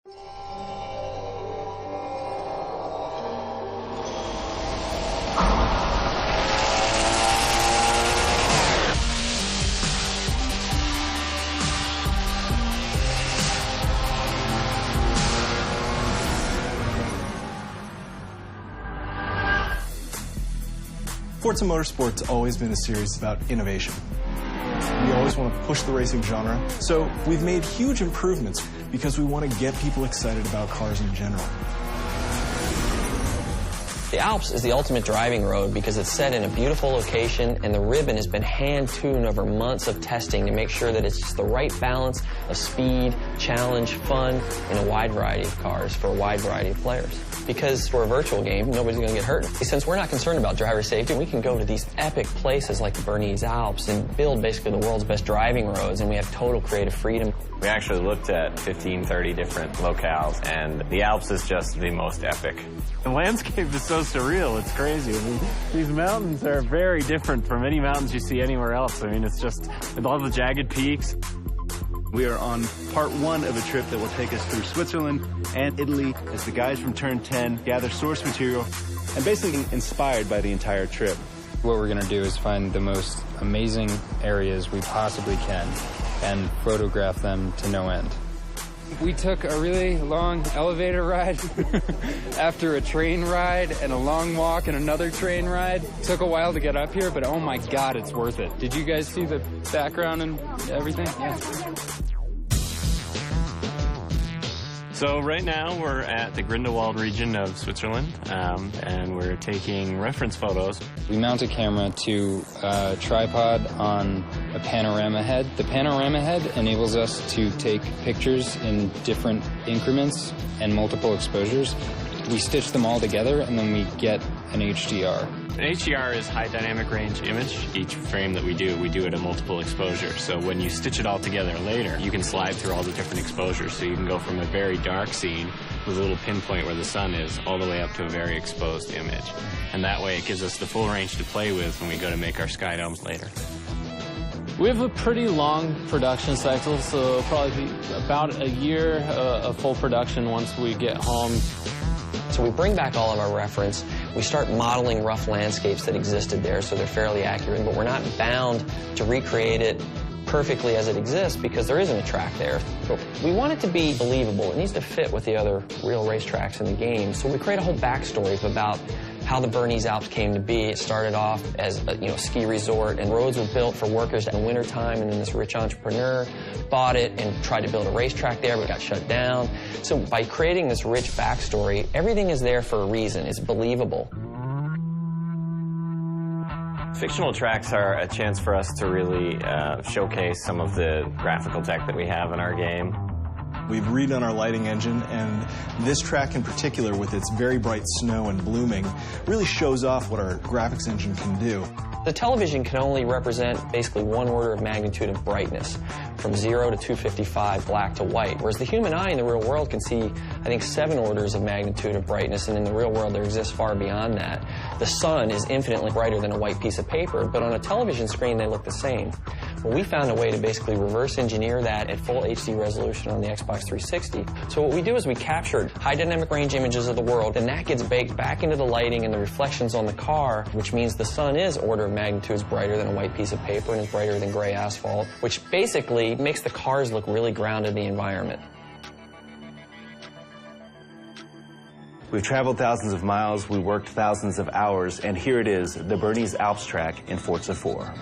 Forza Motorsport's always been a series about innovation. We always want to push the racing genre, so we've made huge improvements because we want to get people excited about cars in general. The Alps is the ultimate driving road because it's set in a beautiful location and the ribbon has been hand-tuned over months of testing to make sure that it's just the right balance of speed, challenge, fun, and a wide variety of cars for a wide variety of players. Because we're a virtual game, nobody's going to get hurt. Since we're not concerned about driver safety, we can go to these epic places like the Bernese Alps and build basically the world's best driving roads, and we have total creative freedom. We actually looked at 15, 30 different locales, and the Alps is just the most epic. The landscape is so surreal, it's crazy. I mean, these mountains are very different from any mountains you see anywhere else. I mean, it's just, all the jagged peaks. We are on part 1 of a trip that will take us through Switzerland and Italy as the guys from Turn 10 gather source material and basically inspired by the entire trip. What we're going to do is find the most amazing areas we possibly can and photograph them to no end. We took a really long elevator ride after a train ride and a long walk and another train ride. Took a while to get up here, but oh my God, it's worth it. Did you guys see the background and everything? Yeah. So right now we're at the Grindelwald region of Switzerland, and we're taking reference photos. We mount a camera to a tripod on a panorama head. The panorama head enables us to take pictures in different increments and multiple exposures. We stitch them all together and then we get an HDR. An HDR is high dynamic range image. Each frame that we do it at multiple exposures. So when you stitch it all together later, you can slide through all the different exposures. So you can go from a very dark scene with a little pinpoint where the sun is all the way up to a very exposed image. And that way it gives us the full range to play with when we go to make our sky domes later. We have a pretty long production cycle, so probably about a year of full production once we get home. So we bring back all of our reference. We start modeling rough landscapes that existed there, so they're fairly accurate, but we're not bound to recreate it perfectly as it exists because there isn't a track there. But we want it to be believable. It needs to fit with the other real racetracks in the game. So we create a whole backstory about how the Bernese Alps came to be. It started off as a ski resort, and roads were built for workers in the wintertime, and then this rich entrepreneur bought it and tried to build a racetrack there, but got shut down. So by creating this rich backstory, everything is there for a reason. It's believable. Fictional tracks are a chance for us to really showcase some of the graphical tech that we have in our game. We've redone our lighting engine, and this track in particular, with its very bright snow and blooming, really shows off what our graphics engine can do. The television can only represent basically one order of magnitude of brightness, from 0 to 255, black to white, whereas the human eye in the real world can see, I think, 7 orders of magnitude of brightness, and in the real world there exists far beyond that. The sun is infinitely brighter than a white piece of paper, but on a television screen they look the same. Well, we found a way to basically reverse engineer that at full HD resolution on the Xbox 360. So what we do is we captured high dynamic range images of the world, and that gets baked back into the lighting and the reflections on the car, which means the sun is order of magnitudes brighter than a white piece of paper and is brighter than gray asphalt, which basically makes the cars look really grounded in the environment. We've traveled thousands of miles, we worked thousands of hours, and here it is, the Bernese Alps track in Forza 4.